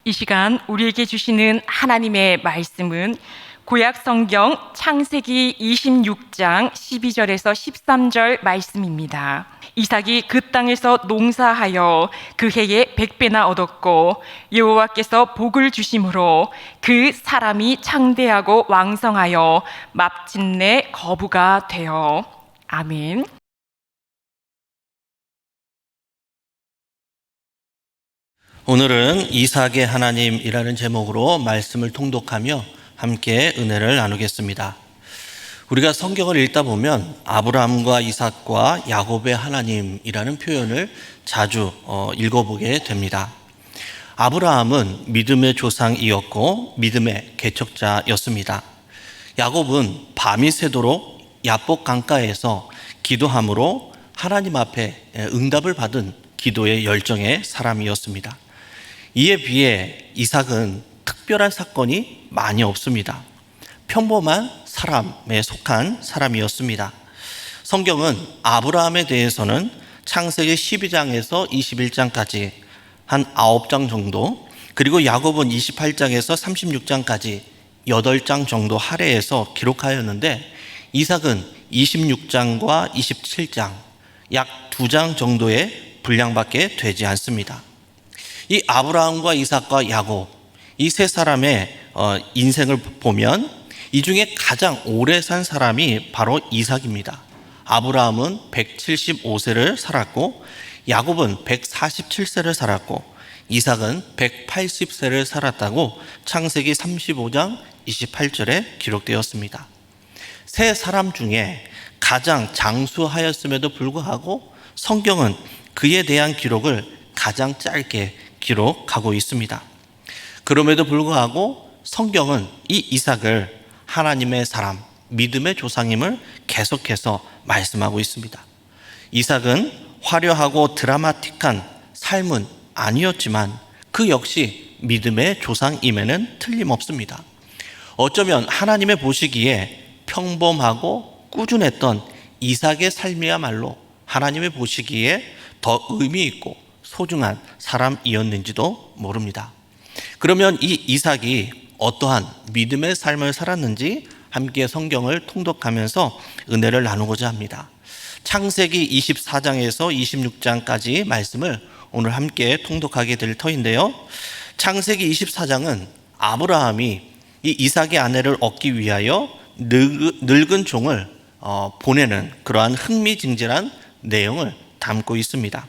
이 시간 우리에게 주시는 하나님의 말씀은 구약 성경 창세기 26장 12절에서 13절 말씀입니다. 이삭이 그 땅에서 농사하여 그 해에 100배나 얻었고 여호와께서 복을 주심으로 그 사람이 창대하고 왕성하여 마침내 거부가 되어. 아멘. 오늘은 이삭의 하나님이라는 제목으로 말씀을 통독하며 함께 은혜를 나누겠습니다. 우리가 성경을 읽다 보면 아브라함과 이삭과 야곱의 하나님이라는 표현을 자주 읽어보게 됩니다. 아브라함은 믿음의 조상이었고 믿음의 개척자였습니다. 야곱은 밤이 새도록 야복 강가에서 기도함으로 하나님 앞에 응답을 받은 기도의 열정의 사람이었습니다. 이에 비해 이삭은 특별한 사건이 많이 없습니다. 평범한 사람에 속한 사람이었습니다. 성경은 아브라함에 대해서는 창세기 12장에서 21장까지 한 9장 정도, 그리고 야곱은 28장에서 36장까지 8장 정도 할애해서 기록하였는데, 이삭은 26장과 27장, 약 2장 정도의 분량밖에 되지 않습니다. 이 아브라함과 이삭과 야곱, 이 세 사람의 인생을 보면 이 중에 가장 오래 산 사람이 바로 이삭입니다. 아브라함은 175세를 살았고 야곱은 147세를 살았고 이삭은 180세를 살았다고 창세기 35장 28절에 기록되었습니다. 세 사람 중에 가장 장수하였음에도 불구하고 성경은 그에 대한 기록을 가장 짧게 기록하고 있습니다. 그럼에도 불구하고 성경은 이 이삭을 하나님의 사람, 믿음의 조상임을 계속해서 말씀하고 있습니다. 이삭은 화려하고 드라마틱한 삶은 아니었지만 그 역시 믿음의 조상임에는 틀림없습니다. 어쩌면 하나님의 보시기에 평범하고 꾸준했던 이삭의 삶이야말로 하나님의 보시기에 더 의미 있고 소중한 사람이었는지도 모릅니다. 그러면 이 이삭이 어떠한 믿음의 삶을 살았는지 함께 성경을 통독하면서 은혜를 나누고자 합니다. 창세기 24장에서 26장까지 말씀을 오늘 함께 통독하게 될 터인데요. 창세기 24장은 아브라함이 이 이삭의 아내를 얻기 위하여 늙은 종을 보내는 그러한 흥미진진한 내용을 담고 있습니다.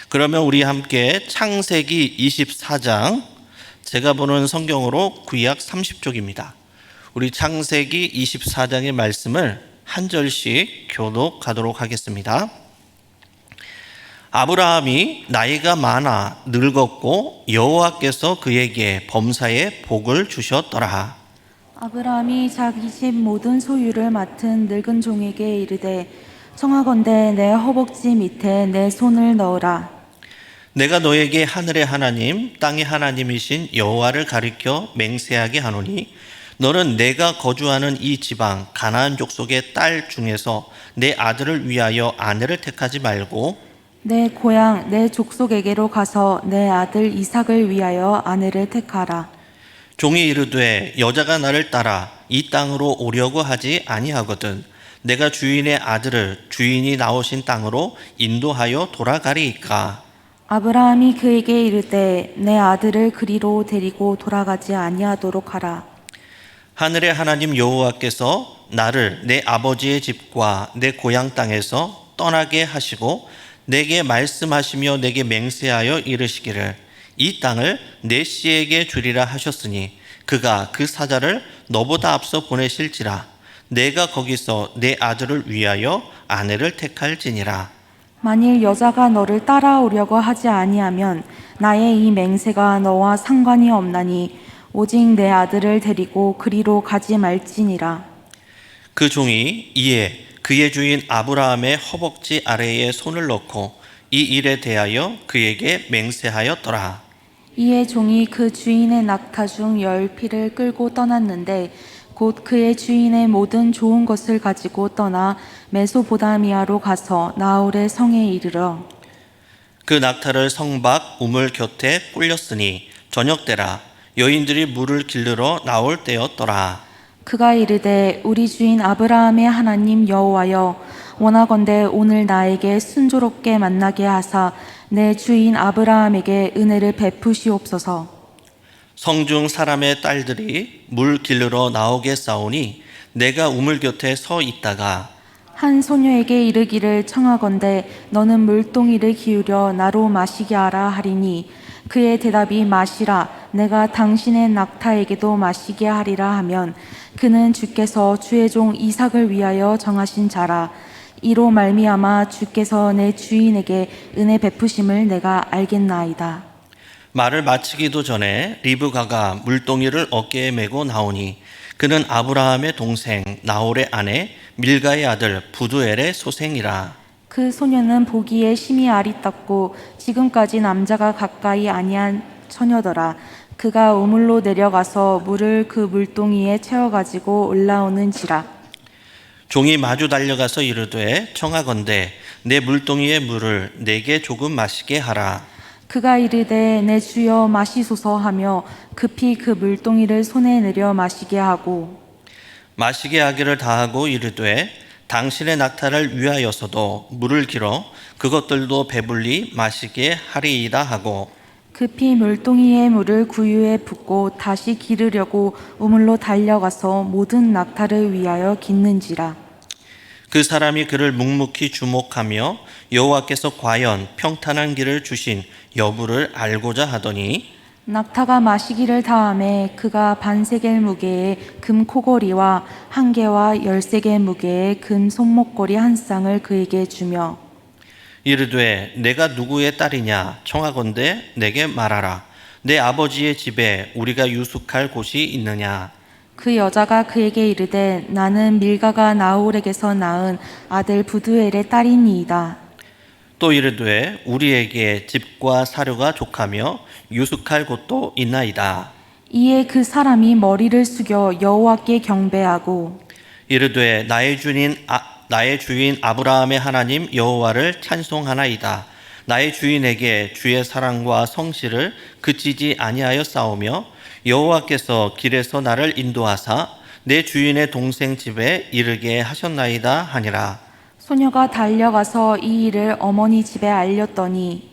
그러면 우리 함께 창세기 24장, 제가 보는 성경으로 구약 30쪽입니다. 우리 창세기 24장의 말씀을 한 절씩 교독하도록 하겠습니다. 아브라함이 나이가 많아 늙었고 여호와께서 그에게 범사에 복을 주셨더라. 아브라함이 자기 집 모든 소유를 맡은 늙은 종에게 이르되 청하건대 내 허벅지 밑에 내 손을 넣으라. 내가 너에게 하늘의 하나님 땅의 하나님이신 여호와를 가리켜 맹세하게 하노니 너는 내가 거주하는 이 지방 가나안 족속의 딸 중에서 내 아들을 위하여 아내를 택하지 말고 내 고향 내 족속에게로 가서 내 아들 이삭을 위하여 아내를 택하라. 종이 이르되 여자가 나를 따라 이 땅으로 오려고 하지 아니하거든 내가 주인의 아들을 주인이 나오신 땅으로 인도하여 돌아가리이까. 아브라함이 그에게 이르되 내 아들을 그리로 데리고 돌아가지 아니하도록 하라. 하늘의 하나님 여호와께서 나를 내 아버지의 집과 내 고향 땅에서 떠나게 하시고 내게 말씀하시며 내게 맹세하여 이르시기를 이 땅을 내 씨에게 주리라 하셨으니 그가 그 사자를 너보다 앞서 보내실지라 내가 거기서 내 아들을 위하여 아내를 택할지니라. 만일 여자가 너를 따라오려고 하지 아니하면 나의 이 맹세가 너와 상관이 없나니 오직 내 아들을 데리고 그리로 가지 말지니라. 그 종이 이에 그의 주인 아브라함의 허벅지 아래에 손을 넣고 이 일에 대하여 그에게 맹세하였더라. 이에 종이 그 주인의 낙타 중 10피를 끌고 떠났는데 곧 그의 주인의 모든 좋은 것을 가지고 떠나 메소보다미아로 가서 나홀의 성에 이르러 그 낙타를 성 밖 우물 곁에 꿀렸으니 저녁 때라 여인들이 물을 기르러 나올 때였더라. 그가 이르되 우리 주인 아브라함의 하나님 여호와여 원하건대 오늘 나에게 순조롭게 만나게 하사 내 주인 아브라함에게 은혜를 베푸시옵소서. 성중 사람의 딸들이 물 기르러 나오겠사오니 내가 우물 곁에 서 있다가 한 소녀에게 이르기를 청하건대 너는 물동이를 기울여 나로 마시게 하라 하리니 그의 대답이 마시라 내가 당신의 낙타에게도 마시게 하리라 하면 그는 주께서 주의 종 이삭을 위하여 정하신 자라. 이로 말미암아 주께서 내 주인에게 은혜 베푸심을 내가 알겠나이다. 말을 마치기도 전에 리브가가 물동이를 어깨에 메고 나오니 그는 아브라함의 동생 나홀의 아내 밀가의 아들 부두엘의 소생이라. 그 소녀는 보기에 심히 아리따고 지금까지 남자가 가까이 아니한 처녀더라. 그가 우물로 내려가서 물을 그 물동이에 채워가지고 올라오는지라. 종이 마주 달려가서 이르되 청하건대 내 물동이의 물을 내게 조금 마시게 하라. 그가 이르되 내 주여 마시소서 하며 급히 그 물동이를 손에 내려 마시게 하고 마시게 하기를 다하고 이르되 당신의 낙타를 위하여서도 물을 길어 그것들도 배불리 마시게 하리이다 하고 급히 물동이의 물을 구유에 붓고 다시 기르려고 우물로 달려가서 모든 낙타를 위하여 깃는지라. 그 사람이 그를 묵묵히 주목하며 여호와께서 과연 평탄한 길을 주신 여부를 알고자 하더니 낙타가 마시기를 다하매 그가 반세겔 무게의 금 코걸이와 한 개와 13개 무게의 금 손목걸이 한 쌍을 그에게 주며 이르되 내가 누구의 딸이냐 청하건대 내게 말하라. 내 아버지의 집에 우리가 유숙할 곳이 있느냐. 그 여자가 그에게 이르되 나는 밀가가 나홀에게서 낳은 아들 부두엘의 딸이니이다. 또 이르되 우리에게 집과 사료가 족하며 유숙할 곳도 있나이다. 이에 그 사람이 머리를 숙여 여호와께 경배하고 이르되 나의 주인 아브라함의 하나님 여호와를 찬송하나이다. 나의 주인에게 주의 사랑과 성실을 그치지 아니하여 싸우며 여호와께서 길에서 나를 인도하사 내 주인의 동생 집에 이르게 하셨나이다 하니라. 소녀가 달려가서 이 일을 어머니 집에 알렸더니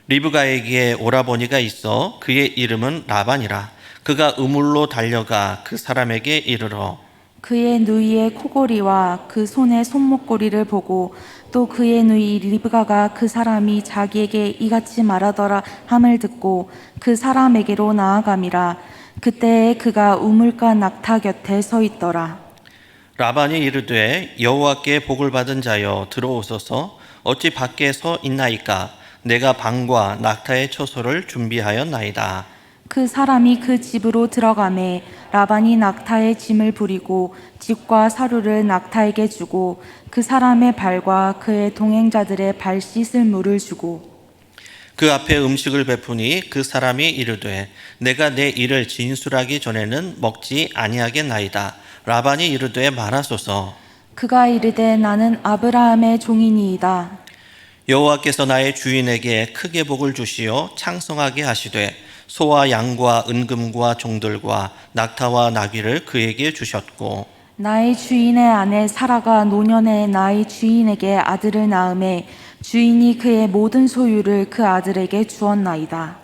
리브가에게 오라버니가 있어 그의 이름은 라반이라. 그가 우물로 달려가 그 사람에게 이르러 그의 누이의 코걸이와 그 손의 손목걸이를 보고 또 그의 누이 리브가가 그 사람이 자기에게 이같이 말하더라 함을 듣고 그 사람에게로 나아감이라. 그때에 그가 우물가 낙타 곁에 서 있더라. 라반이 이르되 여호와께 복을 받은 자여 들어오소서. 어찌 밖에 서 있나이까. 내가 방과 낙타의 처소를 준비하였나이다. 그 사람이 그 집으로 들어가매 라반이 낙타의 짐을 부리고 집과 사료를 낙타에게 주고 그 사람의 발과 그의 동행자들의 발 씻을 물을 주고 그 앞에 음식을 베푸니 그 사람이 이르되 내가 내 일을 진술하기 전에는 먹지 아니하겠나이다. 라반이 이르되 말하소서. 그가 이르되 나는 아브라함의 종이니이다. 여호와께서 나의 주인에게 크게 복을 주시어 창성하게 하시되 소와 양과 은금과 종들과 낙타와 나귀를 그에게 주셨고 나의 주인의 아내 사라가 노년에 나의 주인에게 아들을 낳음에 주인이 그의 모든 소유를 그 아들에게 주었나이다.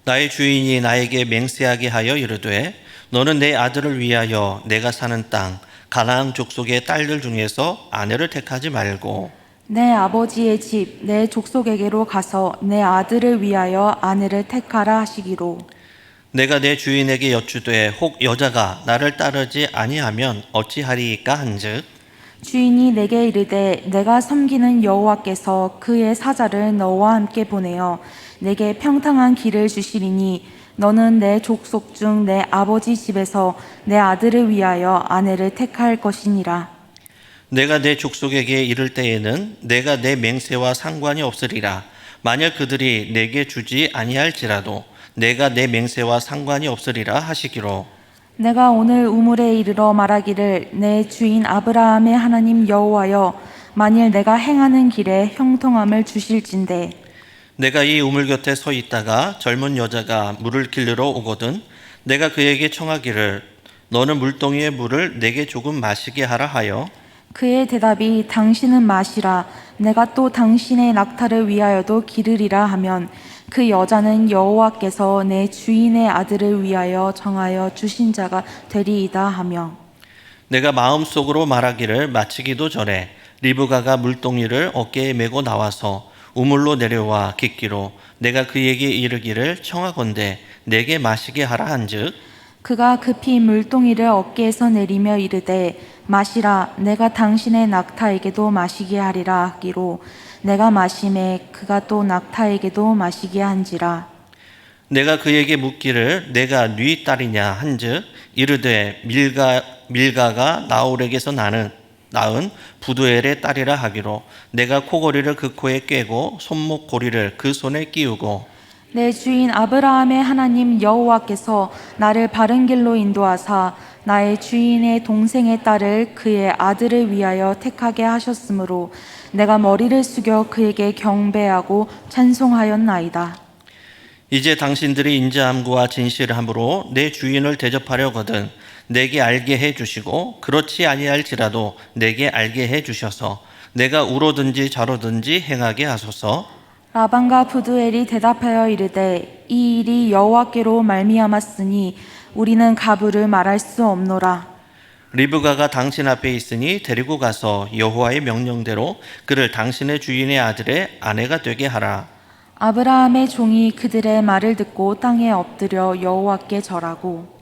나의 주인이 나에게 맹세하게 하여 이르되 너는 내 아들을 위하여 내가 사는 땅 가나안 족속의 딸들 중에서 아내를 택하지 말고 내 아버지의 집 내 족속에게로 가서 내 아들을 위하여 아내를 택하라 하시기로 내가 내 주인에게 여쭈되 혹 여자가 나를 따르지 아니하면 어찌하리이까 한즉 주인이 내게 이르되 내가 섬기는 여호와께서 그의 사자를 너와 함께 보내어 내게 평탄한 길을 주시리니 너는 내 족속 중 내 아버지 집에서 내 아들을 위하여 아내를 택할 것이니라. 내가 내 족속에게 이를 때에는 내가 내 맹세와 상관이 없으리라. 만약 그들이 내게 주지 아니할지라도 내가 내 맹세와 상관이 없으리라 하시기로 내가 오늘 우물에 이르러 말하기를 내 주인 아브라함의 하나님 여호와여 만일 내가 행하는 길에 형통함을 주실진대 내가 이 우물 곁에 서 있다가 젊은 여자가 물을 길르러 오거든 내가 그에게 청하기를 너는 물동이의 물을 내게 조금 마시게 하라 하여 그의 대답이 당신은 마시라 내가 또 당신의 낙타를 위하여도 기르리라 하면 그 여자는 여호와께서 내 주인의 아들을 위하여 정하여 주신 자가 되리이다 하며 내가 마음속으로 말하기를 마치기도 전에 리브가가 물동이를 어깨에 메고 나와서 우물로 내려와 깃기로 내가 그에게 이르기를 청하건대 내게 마시게 하라 한즉 그가 급히 물동이를 어깨에서 내리며 이르되 마시라 내가 당신의 낙타에게도 마시게 하리라 하기로 내가 마심에 그가 또 낙타에게도 마시게 한지라 내가 그에게 묻기를 내가 네 딸이냐 한즉 이르되 밀가가 나홀에게서 낳은 부두엘의 딸이라 하기로 내가 코고리를 그 코에 꿰고 손목 고리를 그 손에 끼우고 내 주인 아브라함의 하나님 여호와께서 나를 바른 길로 인도하사 나의 주인의 동생의 딸을 그의 아들을 위하여 택하게 하셨으므로 내가 머리를 숙여 그에게 경배하고 찬송하였나이다. 이제 당신들이 인자함과 진실함으로 내 주인을 대접하려거든 내게 알게 해 주시고 그렇지 아니할지라도 내게 알게 해 주셔서 내가 우로든지 좌로든지 행하게 하소서. 라반과 부두엘이 대답하여 이르되 이 일이 여호와께로 말미암았으니 우리는 가부를 말할 수 없노라. 리브가가 당신 앞에 있으니 데리고 가서 여호와의 명령대로 그를 당신의 주인의 아들의 아내가 되게 하라. 아브라함의 종이 그들의 말을 듣고 땅에 엎드려 여호와께 절하고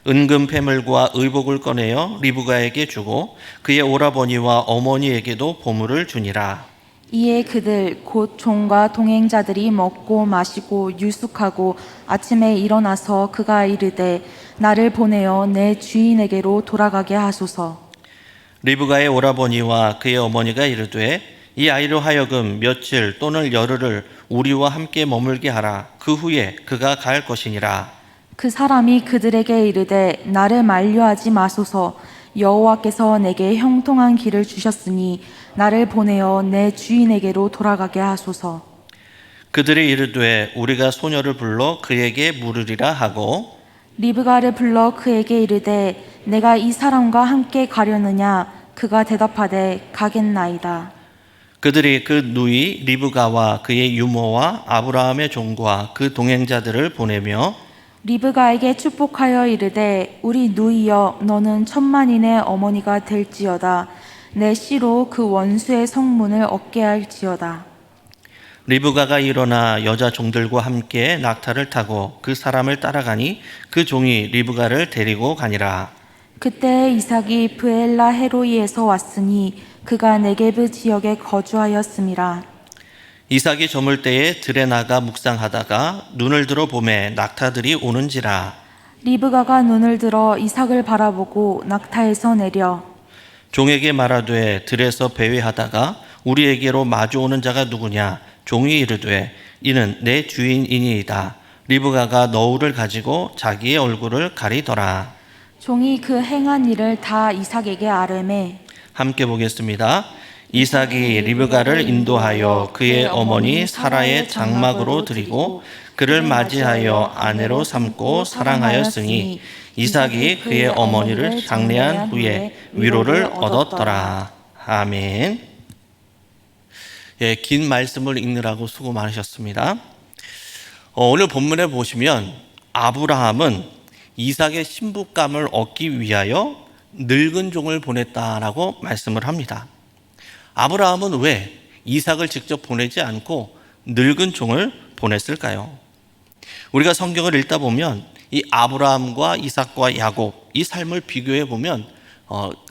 은금 패물과 의복을 꺼내어 리브가에게 주고 그의 오라버니와 어머니에게도 보물을 주니라. 이에 그들 곧 종과 동행자들이 먹고 마시고 유숙하고 아침에 일어나서 그가 이르되 나를 보내어 내 주인에게로 돌아가게 하소서. 리브가의 오라버니와 그의 어머니가 이르되 이 아이로 하여금 며칠 또는 열흘을 우리와 함께 머물게 하라. 그 후에 그가 갈 것이니라. 그 사람이 그들에게 이르되 나를 만류하지 마소서. 여호와께서 내게 형통한 길을 주셨으니 나를 보내어 내 주인에게로 돌아가게 하소서. 그들이 이르되 우리가 소녀를 불러 그에게 물으리라 하고 리브가를 불러 그에게 이르되 내가 이 사람과 함께 가려느냐. 그가 대답하되 가겠나이다. 그들이 그 누이 리브가와 그의 유모와 아브라함의 종과 그 동행자들을 보내며 리브가에게 축복하여 이르되 우리 누이여 너는 천만인의 어머니가 될지어다. 내 씨로 그 원수의 성문을 얻게 할지어다. 리브가가 일어나 여자 종들과 함께 낙타를 타고 그 사람을 따라가니 그 종이 리브가를 데리고 가니라. 그때 이삭이 브엘라 헤로이에서 왔으니 그가 네게브 지역에 거주하였음이라. 이삭이 저물 때에 들에 나가 묵상하다가 눈을 들어 보매 낙타들이 오는지라. 리브가가 눈을 들어 이삭을 바라보고 낙타에서 내려 종에게 말하되 들에서 배회하다가 우리에게로 마주오는 자가 누구냐. 종이 이르되 이는 내 주인이니이다. 리브가가 너울을 가지고 자기의 얼굴을 가리더라. 종이 그 행한 일을 다 이삭에게 아뢰매 함께 보겠습니다. 이삭이 리브가를 인도하여 그의 어머니 사라의 장막으로 드리고 그를 맞이하여 아내로 삼고 사랑하였으니 이삭이 그의 어머니를 장례한 후에 위로를 얻었더라. 아멘. 예, 긴 말씀을 읽느라고 수고 많으셨습니다. 오늘 본문에 보시면 아브라함은 이삭의 신부감을 얻기 위하여 늙은 종을 보냈다라고 말씀을 합니다. 아브라함은 왜 이삭을 직접 보내지 않고 늙은 종을 보냈을까요? 우리가 성경을 읽다 보면 이 아브라함과 이삭과 야곱 이 삶을 비교해 보면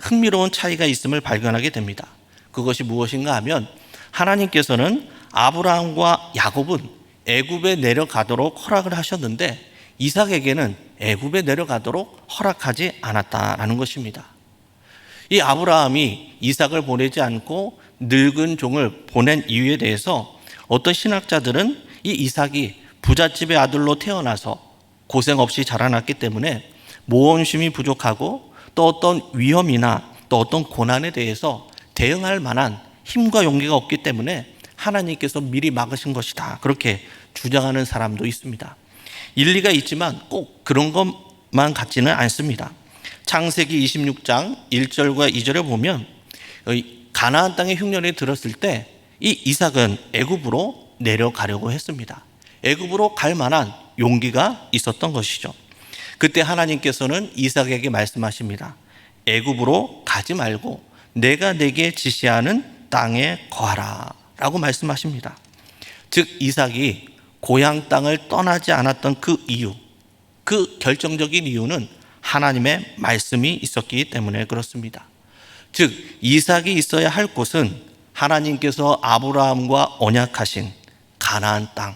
흥미로운 차이가 있음을 발견하게 됩니다. 그것이 무엇인가 하면 하나님께서는 아브라함과 야곱은 애굽에 내려가도록 허락을 하셨는데 이삭에게는 애굽에 내려가도록 허락하지 않았다라는 것입니다. 이 아브라함이 이삭을 보내지 않고 늙은 종을 보낸 이유에 대해서 어떤 신학자들은 이 이삭이 부잣집의 아들로 태어나서 고생 없이 자라났기 때문에 모험심이 부족하고 또 어떤 위험이나 또 어떤 고난에 대해서 대응할 만한 힘과 용기가 없기 때문에 하나님께서 미리 막으신 것이다. 그렇게 주장하는 사람도 있습니다. 일리가 있지만 꼭 그런 것만 같지는 않습니다. 창세기 26장 1절과 2절에 보면 가나안 땅에 흉년이 들었을 때 이 이삭은 애굽으로 내려가려고 했습니다. 애굽으로 갈 만한 용기가 있었던 것이죠. 그때 하나님께서는 이삭에게 말씀하십니다. 애굽으로 가지 말고 내가 내게 지시하는 땅에 거하라 라고 말씀하십니다. 즉 이삭이 고향 땅을 떠나지 않았던 그 이유, 그 결정적인 이유는 하나님의 말씀이 있었기 때문에 그렇습니다. 즉 이삭이 있어야 할 곳은 하나님께서 아브라함과 언약하신 가나안 땅,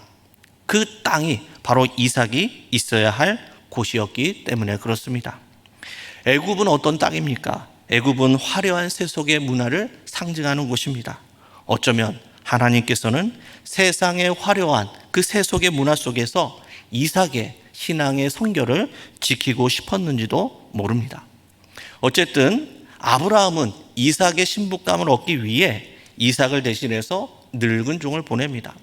그 땅이 바로 이삭이 있어야 할 곳이었기 때문에 그렇습니다. 애굽은 어떤 땅입니까? 애굽은 화려한 세속의 문화를 상징하는 곳입니다. 어쩌면 하나님께서는 세상의 화려한 그 세속의 문화 속에서 이삭의 신앙의 성결을 지키고 싶었는지도 모릅니다. 어쨌든 아브라함은 이삭의 신부감을 얻기 위해 이삭을 대신해서 늙은 종을 보냅니다.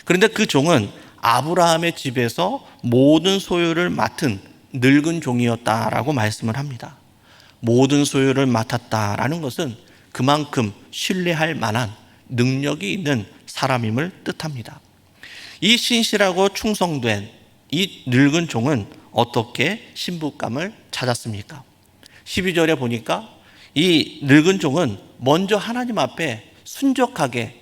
그런데 그 종은 아브라함의 집에서 모든 소유를 맡은 늙은 종이었다라고 말씀을 합니다. 모든 소유를 맡았다라는 것은 그만큼 신뢰할 만한 능력이 있는 사람임을 뜻합니다. 이 신실하고 충성된 이 늙은 종은 어떻게 신부감을 찾았습니까? 12절에 보니까 이 늙은 종은 먼저 하나님 앞에 순적하게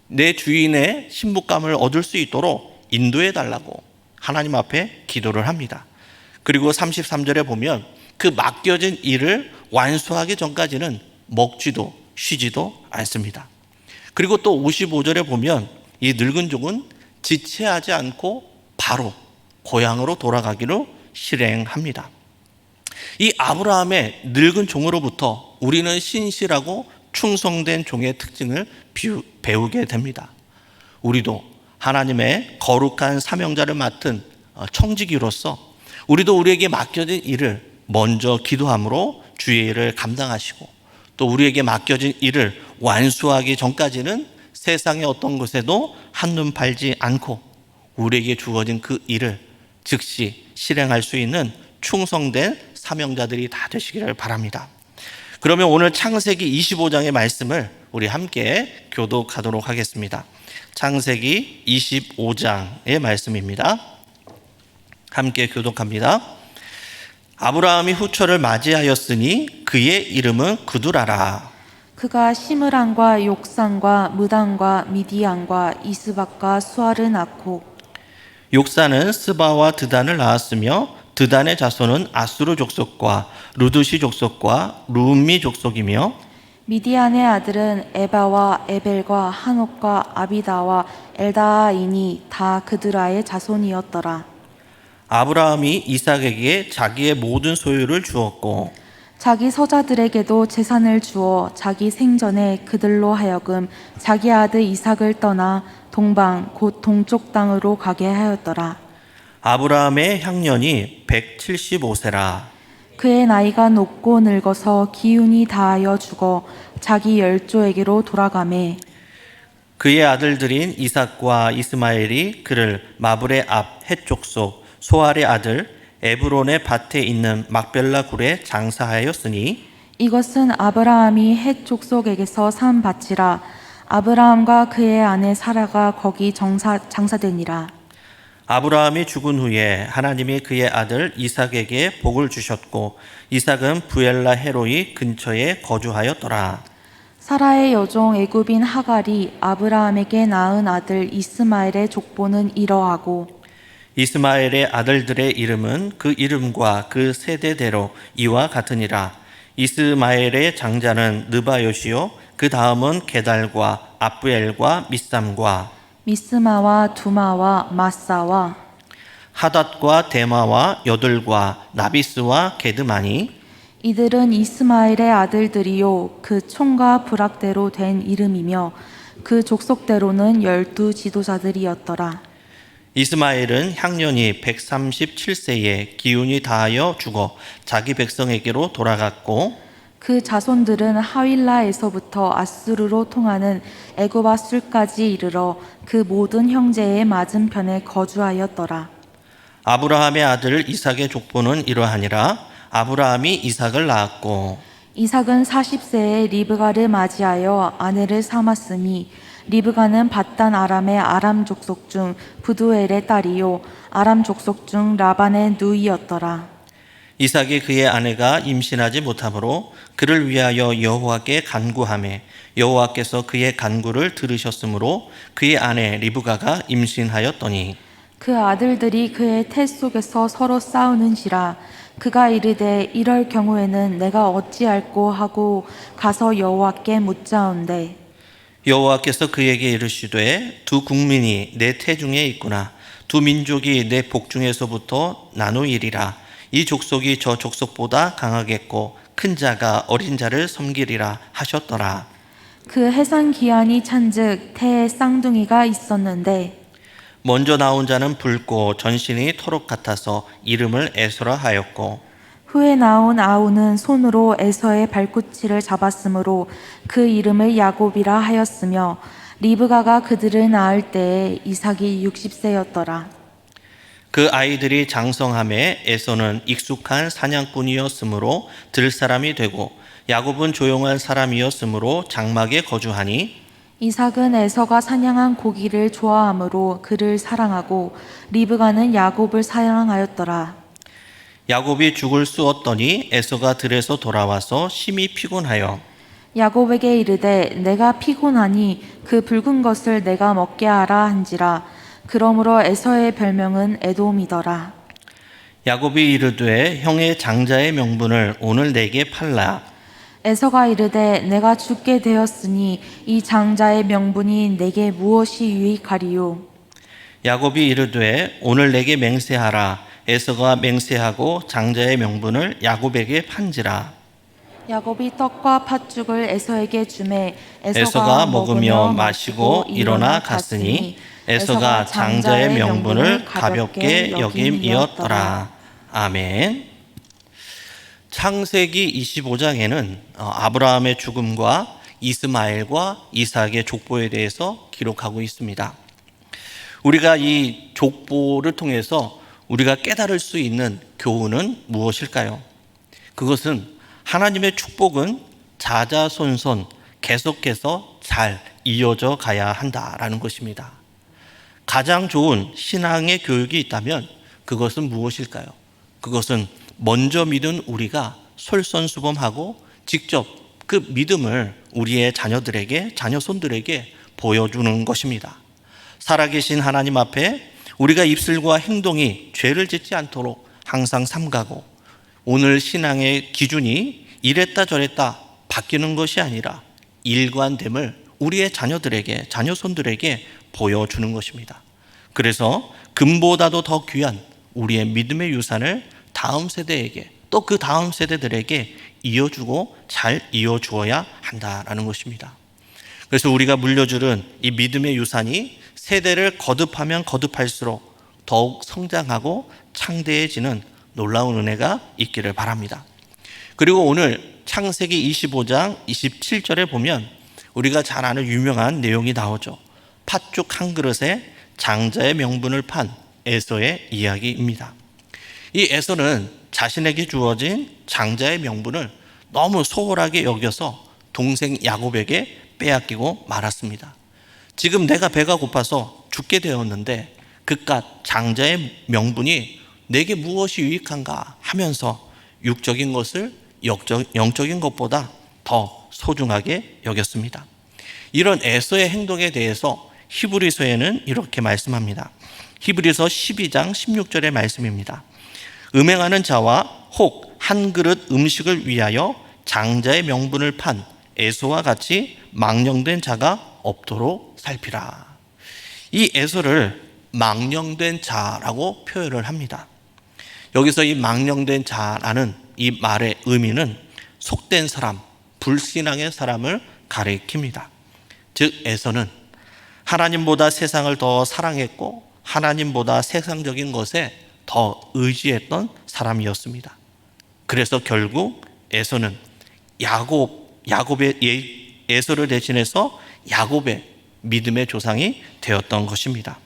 내 주인의 신부감을 얻을 수 있도록 인도해 달라고 하나님 앞에 기도를 합니다. 그리고 33절에 보면 그 맡겨진 일을 완수하기 전까지는 먹지도 쉬지도 않습니다. 그리고 또 55절에 보면 이 늙은 종은 지체하지 않고 바로 고향으로 돌아가기로 실행합니다. 이 아브라함의 늙은 종으로부터 우리는 신실하고 충성된 종의 특징을 배우게 됩니다. 우리도 하나님의 거룩한 사명자를 맡은 청지기로서 우리도 우리에게 맡겨진 일을 먼저 기도함으로 주의 일을 감당하시고 또 우리에게 맡겨진 일을 완수하기 전까지는 세상의 어떤 곳에도 한눈 팔지 않고 우리에게 주어진 그 일을 즉시 실행할 수 있는 충성된 사명자들이 다 되시기를 바랍니다. 그러면 오늘 창세기 25장의 말씀을 우리 함께 교독하도록 하겠습니다. 창세기 25장의 말씀입니다. 함께 교독합니다. 아브라함이 후처를 맞이하였으니 그의 이름은 그두라라. 그가 시므랑과 욕산과 무단과 미디안과 이스박과 수아를 낳고 욕사는 스바와 드단을 낳았으며 드단의 자손은 아수르 족속과 루드시 족속과 루미 족속이며 미디안의 아들은 에바와 에벨과 한옥과 아비다와 엘다아이니 다 그드라의 자손이었더라. 아브라함이 이삭에게 자기의 모든 소유를 주었고 자기 서자들에게도 재산을 주어 자기 생전에 그들로 하여금 자기 아들 이삭을 떠나 동방 곧 동쪽 땅으로 가게 하였더라. 아브라함의 향년이 175세라. 그의 나이가 높고 늙어서 기운이 다하여 죽어 자기 열조에게로 돌아가매 그의 아들들인 이삭과 이스마엘이 그를 마브레 앞 헷족속 소알의 아들 에브론의 밭에 있는 막벨라 굴에 장사하였으니 이것은 아브라함이 헷 족속에게서 산 밭이라. 아브라함과 그의 아내 사라가 거기 장사되니라. 아브라함이 죽은 후에 하나님이 그의 아들 이삭에게 복을 주셨고 이삭은 부엘라 헤로이 근처에 거주하였더라. 사라의 여종 애굽인 하갈이 아브라함에게 낳은 아들 이스마엘의 족보는 이러하고 이스마엘의 아들들의 이름은 그 이름과 그 세대대로 이와 같으니라. 이스마엘의 장자는 느바요시요 그 다음은 게달과 아브엘과 미삼과 미스마와 두마와 마사와 하닷과 데마와 여들과 나비스와 게드마니 이들은 이스마엘의 아들들이요 그 총과 부락대로 된 이름이며 그 족속대로는 12 지도자들이었더라. 이스마엘은 향년이 137세에 기운이 다하여 죽어 자기 백성에게로 돌아갔고 그 자손들은 하윌라에서부터 아수르로 통하는 에고바술까지 이르러 그 모든 형제의 맞은편에 거주하였더라. 아브라함의 아들 이삭의 족보는 이러하니라. 아브라함이 이삭을 낳았고 이삭은 40세에 리브가를 맞이하여 아내를 삼았으니 리브가는 밧단 아람의 아람 족속 중 부두엘의 딸이요 아람 족속 중 라반의 누이였더라. 이삭이 그의 아내가 임신하지 못하므로 그를 위하여 여호와께 간구하매 여호와께서 그의 간구를 들으셨으므로 그의 아내 리브가가 임신하였더니 그 아들들이 그의 태 속에서 서로 싸우는지라 그가 이르되 이럴 경우에는 내가 어찌할꼬 하고 가서 여호와께 묻자온대. 여호와께서 그에게 이르시되 두 국민이 내 태중에 있구나. 두 민족이 내 복중에서부터 나누이리라. 이 족속이 저 족속보다 강하겠고 큰 자가 어린 자를 섬기리라 하셨더라. 그 해산 기한이 찬즉 태에 쌍둥이가 있었는데 먼저 나온 자는 붉고 전신이 토록 같아서 이름을 에서라 하였고 후에 나온 아우는 손으로 에서의 발꿈치를 잡았으므로 그 이름을 야곱이라 하였으며 리브가가 그들을 낳을 때에 이삭이 60세였더라. 그 아이들이 장성함에 에서는 익숙한 사냥꾼이었으므로 들 사람이 되고 야곱은 조용한 사람이었으므로 장막에 거주하니 이삭은 에서가 사냥한 고기를 좋아하므로 그를 사랑하고 리브가는 야곱을 사랑하였더라. 야곱이 죽을 쑤었더니 에서가 들에서 돌아와서 심히 피곤하여 야곱에게 이르되 내가 피곤하니 그 붉은 것을 내가 먹게 하라 한지라. 그러므로 에서의 별명은 에돔이더라. 야곱이 이르되 형의 장자의 명분을 오늘 내게 팔라. 에서가 이르되 내가 죽게 되었으니 이 장자의 명분이 내게 무엇이 유익하리요. 야곱이 이르되 오늘 내게 맹세하라. 에서가 맹세하고 장자의 명분을 야곱에게 판지라. 야곱이 떡과 팥죽을 에서에게 주매 에서가 먹으며 마시고 일어나 갔으니 에서가 장자의 명분을 가볍게 여김이었더라. 아멘. 창세기 25장에는 아브라함의 죽음과 이스마엘과 이삭의 족보에 대해서 기록하고 있습니다. 우리가 이 족보를 통해서 우리가 깨달을 수 있는 교훈은 무엇일까요? 그것은 하나님의 축복은 자자손손 계속해서 잘 이어져 가야 한다라는 것입니다. 가장 좋은 신앙의 교육이 있다면 그것은 무엇일까요? 그것은 먼저 믿은 우리가 솔선수범하고 직접 그 믿음을 우리의 자녀들에게, 자녀손들에게 보여주는 것입니다. 살아계신 하나님 앞에 우리가 입술과 행동이 죄를 짓지 않도록 항상 삼가고 오늘 신앙의 기준이 이랬다 저랬다 바뀌는 것이 아니라 일관됨을 우리의 자녀들에게, 자녀손들에게 보여주는 것입니다. 그래서 금보다도 더 귀한 우리의 믿음의 유산을 다음 세대에게 또 그 다음 세대들에게 이어주고 잘 이어주어야 한다라는 것입니다. 그래서 우리가 물려주는 이 믿음의 유산이 세대를 거듭하면 거듭할수록 더욱 성장하고 창대해지는 놀라운 은혜가 있기를 바랍니다. 그리고 오늘 창세기 25장 27절에 보면 우리가 잘 아는 유명한 내용이 나오죠. 팥죽 한 그릇에 장자의 명분을 판 에서의 이야기입니다. 이 에서는 자신에게 주어진 장자의 명분을 너무 소홀하게 여겨서 동생 야곱에게 빼앗기고 말았습니다. 지금 내가 배가 고파서 죽게 되었는데 그깟 장자의 명분이 내게 무엇이 유익한가 하면서 육적인 것을 영적인 것보다 더 소중하게 여겼습니다. 이런 에서의 행동에 대해서 히브리서에는 이렇게 말씀합니다. 히브리서 12장 16절의 말씀입니다. 음행하는 자와 혹 한 그릇 음식을 위하여 장자의 명분을 판 에서와 같이 망령된 자가 없도록 살피라. 이 에서를 망령된 자라고 표현을 합니다. 여기서 이 망령된 자라는 이 말의 의미는 속된 사람, 불신앙의 사람을 가리킵니다. 즉 에서는 하나님보다 세상을 더 사랑했고 하나님보다 세상적인 것에 더 의지했던 사람이었습니다. 그래서 결국 에서는 야곱의 에서를 대신해서 야곱의 믿음의 조상이 되었던 것입니다.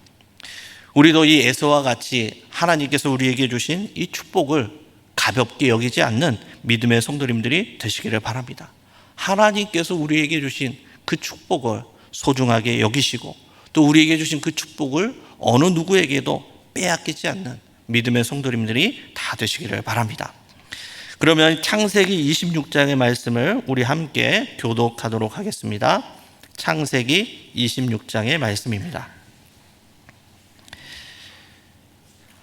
우리도 이 에서와 같이 하나님께서 우리에게 주신 이 축복을 가볍게 여기지 않는 믿음의 성도님들이 되시기를 바랍니다. 하나님께서 우리에게 주신 그 축복을 소중하게 여기시고 또 우리에게 주신 그 축복을 어느 누구에게도 빼앗기지 않는 믿음의 성도님들이 다 되시기를 바랍니다. 그러면 창세기 26장의 말씀을 우리 함께 교독하도록 하겠습니다. 창세기 26장의 말씀입니다.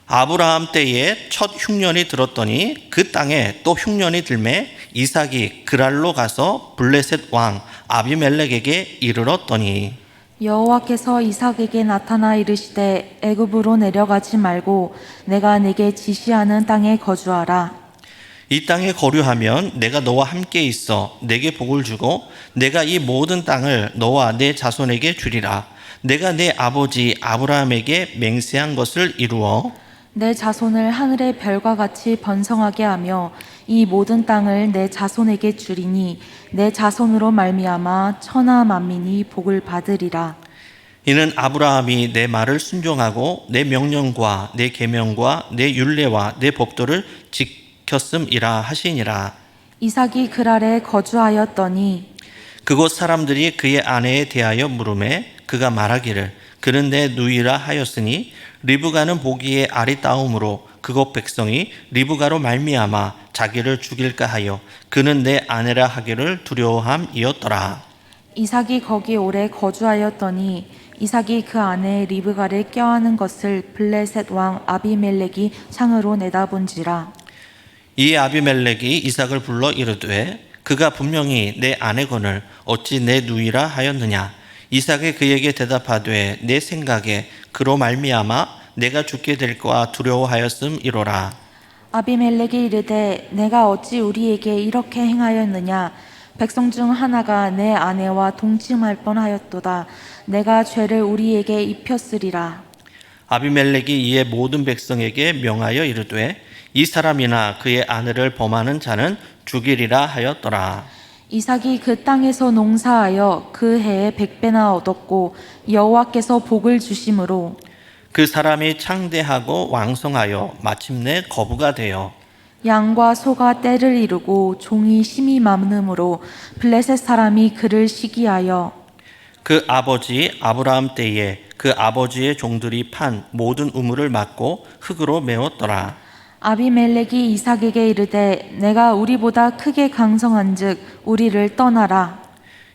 아브라함 때에 첫 흉년이 들었더니 그 땅에 또 흉년이 들매 이삭이 그랄로 가서 블레셋 왕 아비멜렉에게 이르렀더니 여호와께서 이삭에게 나타나 이르시되 애굽으로 내려가지 말고 내가 내게 지시하는 땅에 거주하라. 이 땅에 거류하면 내가 너와 함께 있어 내게 복을 주고 내가 이 모든 땅을 너와 내 자손에게 주리라. 내가 내 아버지 아브라함에게 맹세한 것을 이루어 내 자손을 하늘의 별과 같이 번성하게 하며 이 모든 땅을 내 자손에게 주리니 내 자손으로 말미암아 천하 만민이 복을 받으리라. 이는 아브라함이 내 말을 순종하고 내 명령과 내 계명과 내 율례와 내 법도를 지켰음이라 하시니라. 이삭이 그랄에 거주하였더니 그곳 사람들이 그의 아내에 대하여 물으매 그가 말하기를 그는 내 누이라 하였으니 리브가는 보기에 아리따움으로 그곳 백성이 리브가로 말미암아 자기를 죽일까 하여 그는 내 아내라 하기를 두려워함이었더라. 이삭이 거기 오래 거주하였더니 이삭이 그 아내 리브가를 껴안은 것을 블레셋 왕 아비멜렉이 창으로 내다본지라. 이 아비멜렉이 이삭을 불러 이르되 그가 분명히 내 아내거늘 어찌 내 누이라 하였느냐. 이삭이 그에게 대답하되 내 생각에 그로 말미암아 내가 죽게 될 거와 두려워하였음이로라. 아비멜렉이 이르되 내가 어찌 우리에게 이렇게 행하였느냐. 백성 중 하나가 내 아내와 동침할 뻔하였도다. 내가 죄를 우리에게 입혔으리라. 아비멜렉이 이에 모든 백성에게 명하여 이르되 이 사람이나 그의 아내를 범하는 자는 죽이리라 하였더라. 이삭이 그 땅에서 농사하여 그 해에 100배나 얻었고 여호와께서 복을 주심으로 그 사람이 창대하고 왕성하여 마침내 거부가 되어 양과 소가 떼를 이루고 종이 심이 많음으로 블레셋 사람이 그를 시기하여 그 아버지 아브라함 때에 그 아버지의 종들이 판 모든 우물을 막고 흙으로 메웠더라. 아비멜렉이 이삭에게 이르되 내가 우리보다 크게 강성한즉 우리를 떠나라.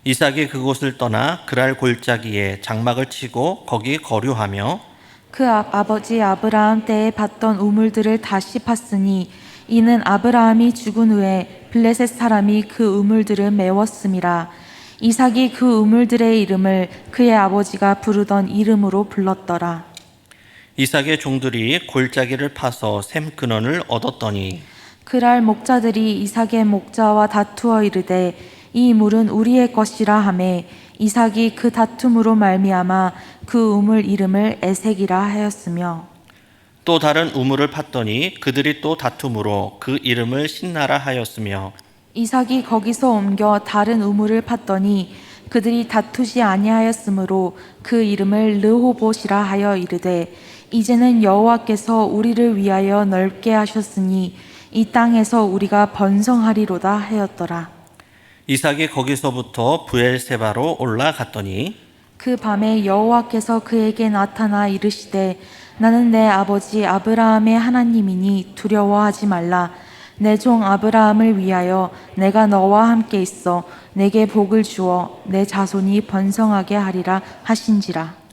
이삭이 그곳을 떠나 그랄 골짜기에 장막을 치고 거기 거류하며 그 아버지 아브라함 때에 팠던 우물들을 다시 팠으니 이는 아브라함이 죽은 후에 블레셋 사람이 그 우물들을 메웠음이라. 이삭이 그 우물들의 이름을 그의 아버지가 부르던 이름으로 불렀더라. 이삭의 종들이 골짜기를 파서 샘 근원을 얻었더니 그랄 목자들이 이삭의 목자와 다투어 이르되 이 물은 우리의 것이라 하매 이삭이 그 다툼으로 말미암아 그 우물 이름을 에색이라 하였으며 또 다른 우물을 팠더니 그들이 또 다툼으로 그 이름을 신나라 하였으며 이삭이 거기서 옮겨 다른 우물을 팠더니 그들이 다투지 아니하였으므로 그 이름을 르호봇이라 하여 이르되 이제는 여호와께서 우리를 위하여 넓게 하셨으니 이 땅에서 우리가 번성하리로다 하였더라. 이삭이 거기서부터 부엘세바로 올라갔더니 그 밤에 여호와께서 그에게 나타나 이르시되 나는 내 아버지 아브라함의 하나님이니 두려워하지 말라. 내 종 아브라함을 위하여 내가 너와 함께 있어 내게 복을 주어 내 자손이 번성하게 하리라 하신지라.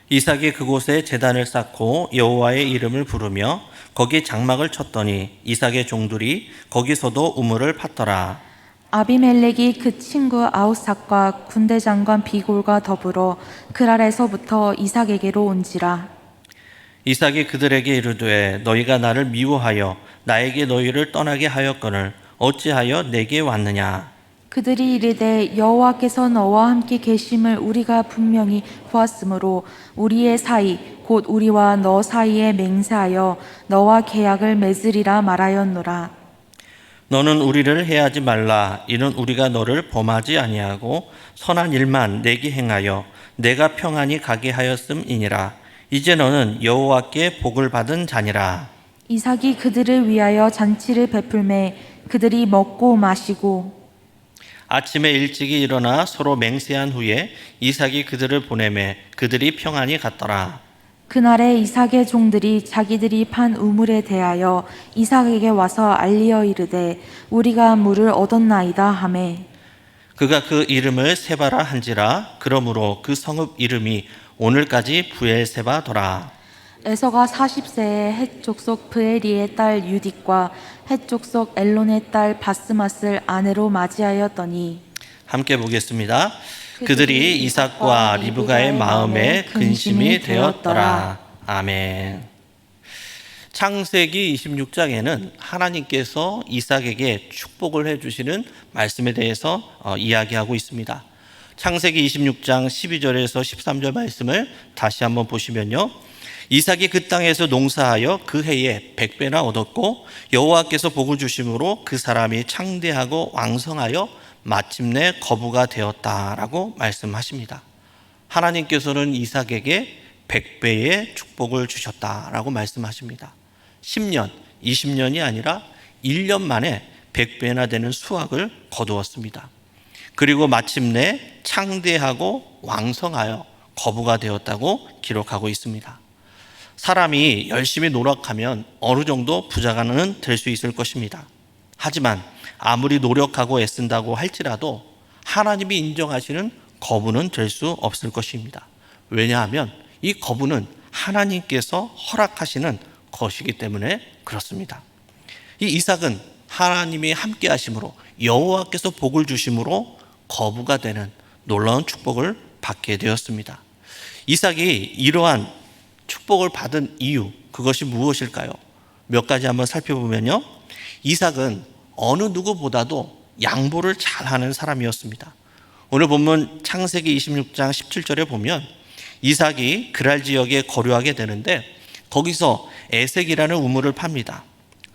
이삭이 그곳에 제단을 쌓고 여호와의 이름을 부르며 거기 장막을 쳤더니 이삭의 종들이 거기서도 우물을 팠더라. 아비멜렉이 그 친구 아우삭과 군대 장관 비골과 더불어 그랄에서부터 이삭에게로 온지라. 이삭이 그들에게 이르되 너희가 나를 미워하여 나에게 너희를 떠나게 하였거늘 어찌하여 내게 왔느냐. 그들이 이르되 여호와께서 너와 함께 계심을 우리가 분명히 보았으므로 우리의 사이 곧 우리와 너 사이에 맹세하여 너와 계약을 맺으리라 말하였노라. 너는 우리를 해하지 말라. 이는 우리가 너를 범하지 아니하고 선한 일만 내게 행하여 내가 평안히 가게 하였음이니라. 이제 너는 여호와께 복을 받은 자니라. 이삭이 그들을 위하여 잔치를 베풀매 그들이 먹고 마시고 아침에 일찍이 일어나 서로 맹세한 후에 이삭이 그들을 보내매 그들이 평안히 갔더라. 그날에 이삭의 종들이 자기들이 판 우물에 대하여 이삭에게 와서 알리어 이르되 우리가 물을 얻었나이다 하매 그가 그 이름을 세바라 한지라. 그러므로 그 성읍 이름이 오늘까지 부엘세바더라. 에서가 40세에 헷 족속 브에리의 딸 유딕과 헷 족속 엘론의 딸 바스맛을 아내로 맞이하였더니 함께 보겠습니다. 그들이 이삭과 리브가의 마음에 근심이 되었더라. 아멘. 창세기 26장에는 하나님께서 이삭에게 축복을 해주시는 말씀에 대해서 이야기하고 있습니다. 창세기 26장 12절에서 13절 말씀을 다시 한번 보시면요. 이삭이 그 땅에서 농사하여 그 해에 100배나 얻었고 여호와께서 복을 주심으로 그 사람이 창대하고 왕성하여 마침내 거부가 되었다라고 말씀하십니다. 하나님께서는 이삭에게 100배의 축복을 주셨다라고 말씀하십니다. 10년, 20년이 아니라 1년 만에 100배나 되는 수확을 거두었습니다. 그리고 마침내 창대하고 왕성하여 거부가 되었다고 기록하고 있습니다. 사람이 열심히 노력하면 어느 정도 부자가는 될 수 있을 것입니다. 하지만 아무리 노력하고 애쓴다고 할지라도 하나님이 인정하시는 거부는 될 수 없을 것입니다. 왜냐하면 이 거부는 하나님께서 허락하시는 것이기 때문에 그렇습니다. 이 이삭은 하나님이 함께 하심으로 여호와께서 복을 주심으로 거부가 되는 놀라운 축복을 받게 되었습니다. 이삭이 이러한 축복을 받은 이유, 그것이 무엇일까요? 몇 가지 한번 살펴보면요. 이삭은 어느 누구보다도 양보를 잘하는 사람이었습니다. 오늘 본문 창세기 26장 17절에 보면 이삭이 그랄 지역에 거류하게 되는데 거기서 에색이라는 우물을 팝니다.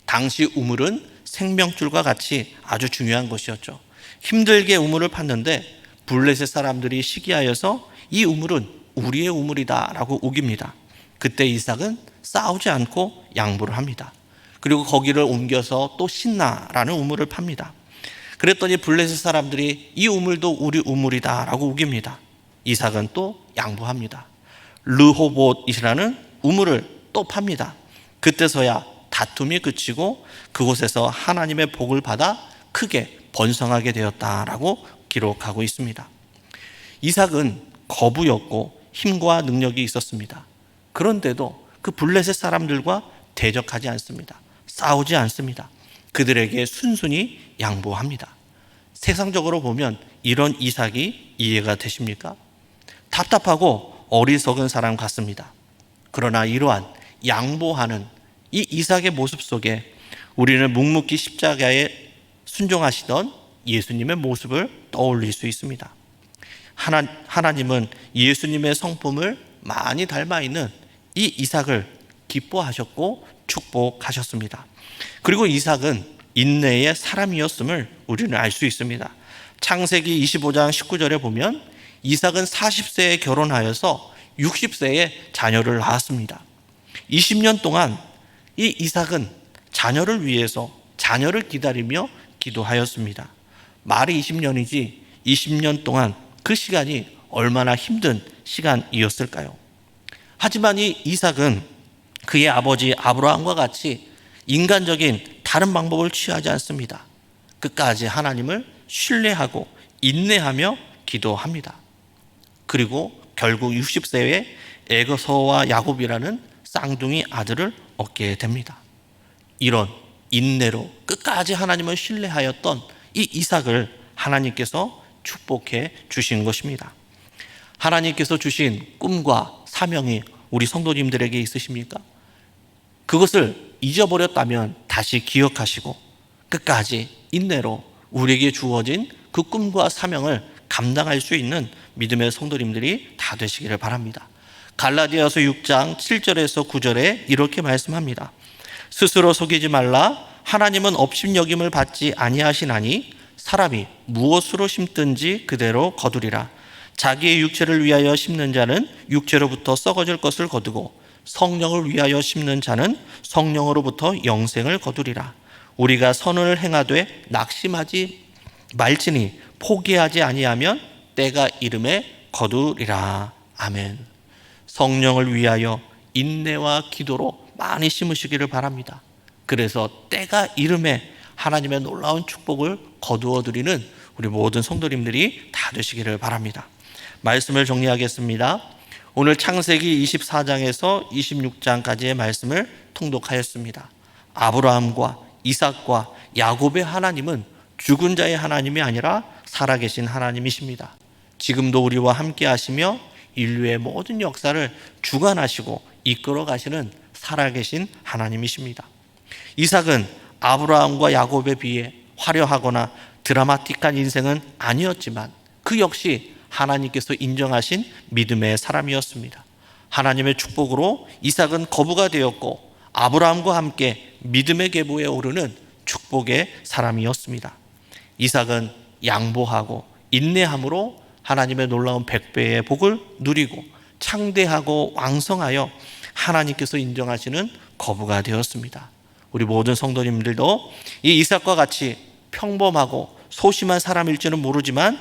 당시 우물은 생명줄과 같이 아주 중요한 것이었죠. 힘들게 우물을 팠는데 블레셋 사람들이 시기하여서 이 우물은 우리의 우물이다 라고 우깁니다. 그때 이삭은 싸우지 않고 양보를 합니다. 그리고 거기를 옮겨서 또 신나라는 우물을 팝니다. 그랬더니 블레셋 사람들이 이 우물도 우리 우물이다 라고 우깁니다. 이삭은 또 양보합니다. 르호봇이라는 우물을 또 팝니다. 그때서야 다툼이 그치고 그곳에서 하나님의 복을 받아 크게 번성하게 되었다라고 기록하고 있습니다. 이삭은 거부였고 힘과 능력이 있었습니다. 그런데도 그 블레셋 사람들과 대적하지 않습니다. 싸우지 않습니다. 그들에게 순순히 양보합니다. 세상적으로 보면 이런 이삭이 이해가 되십니까? 답답하고 어리석은 사람 같습니다. 그러나 이러한 양보하는 이 이삭의 모습 속에 우리는 묵묵히 십자가에 순종하시던 예수님의 모습을 떠올릴 수 있습니다. 하나님은 예수님의 성품을 많이 닮아 있는 이 이삭을 기뻐하셨고 축복하셨습니다. 그리고 이삭은 인내의 사람이었음을 우리는 알 수 있습니다. 창세기 25장 19절에 보면 이삭은 40세에 결혼하여서 60세에 자녀를 낳았습니다. 20년 동안 이 이삭은 자녀를 위해서 자녀를 기다리며 기도하였습니다. 말이 20년이지 20년 동안 그 시간이 얼마나 힘든 시간이었을까요? 하지만 이 이삭은 그의 아버지 아브라함과 같이 인간적인 다른 방법을 취하지 않습니다. 끝까지 하나님을 신뢰하고 인내하며 기도합니다. 그리고 결국 60세에 에서와 야곱이라는 쌍둥이 아들을 얻게 됩니다. 이런 인내로 끝까지 하나님을 신뢰하였던 이 이삭을 하나님께서 축복해 주신 것입니다. 하나님께서 주신 꿈과 사명이 우리 성도님들에게 있으십니까? 그것을 잊어버렸다면 다시 기억하시고 끝까지 인내로 우리에게 주어진 그 꿈과 사명을 감당할 수 있는 믿음의 성도님들이 다 되시기를 바랍니다. 갈라디아서 6장 7절에서 9절에 이렇게 말씀합니다. 스스로 속이지 말라. 하나님은 업신여김을 받지 아니하시나니 사람이 무엇으로 심든지 그대로 거두리라. 자기의 육체를 위하여 심는 자는 육체로부터 썩어질 것을 거두고 성령을 위하여 심는 자는 성령으로부터 영생을 거두리라. 우리가 선을 행하되 낙심하지 말지니 포기하지 아니하면 때가 이름에 거두리라. 아멘. 성령을 위하여 인내와 기도로 많이 심으시기를 바랍니다. 그래서 때가 이름에 하나님의 놀라운 축복을 거두어 드리는 우리 모든 성도님들이 다 되시기를 바랍니다. 말씀을 정리하겠습니다. 오늘 창세기 24장에서 26장까지의 말씀을 통독하였습니다. 아브라함과 이삭과 야곱의 하나님은 죽은 자의 하나님이 아니라 살아계신 하나님이십니다. 지금도 우리와 함께 하시며 인류의 모든 역사를 주관하시고 이끌어 가시는 살아계신 하나님이십니다. 이삭은 아브라함과 야곱에 비해 화려하거나 드라마틱한 인생은 아니었지만 그 역시 하나님께서 인정하신 믿음의 사람이었습니다. 하나님의 축복으로 이삭은 거부가 되었고 아브라함과 함께 믿음의 계보에 오르는 축복의 사람이었습니다. 이삭은 양보하고 인내함으로 하나님의 놀라운 100배의 복을 누리고 창대하고 왕성하여 하나님께서 인정하시는 거부가 되었습니다. 우리 모든 성도님들도 이 이삭과 같이 평범하고 소심한 사람일지는 모르지만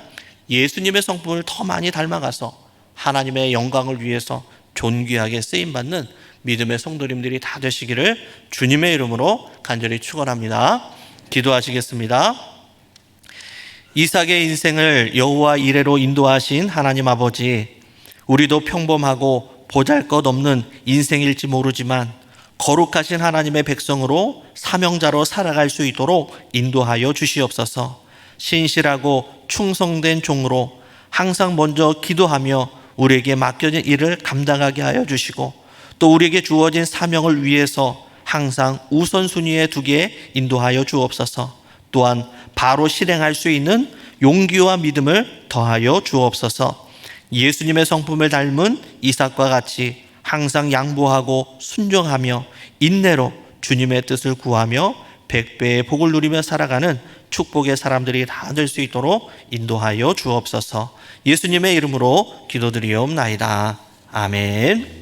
예수님의 성품을 더 많이 닮아가서 하나님의 영광을 위해서 존귀하게 쓰임받는 믿음의 성도님들이 다 되시기를 주님의 이름으로 간절히 축원합니다. 기도하시겠습니다. 이삭의 인생을 여호와 이레로 인도하신 하나님 아버지, 우리도 평범하고 보잘것없는 인생일지 모르지만 거룩하신 하나님의 백성으로 사명자로 살아갈 수 있도록 인도하여 주시옵소서. 신실하고 충성된 종으로 항상 먼저 기도하며 우리에게 맡겨진 일을 감당하게 하여 주시고 또 우리에게 주어진 사명을 위해서 항상 우선순위에 두게 인도하여 주옵소서. 또한 바로 실행할 수 있는 용기와 믿음을 더하여 주옵소서. 예수님의 성품을 닮은 이삭과 같이 항상 양보하고 순종하며 인내로 주님의 뜻을 구하며 100배의 복을 누리며 살아가는 축복의 사람들이 다 될 수 있도록 인도하여 주옵소서. 예수님의 이름으로 기도드리옵나이다. 아멘.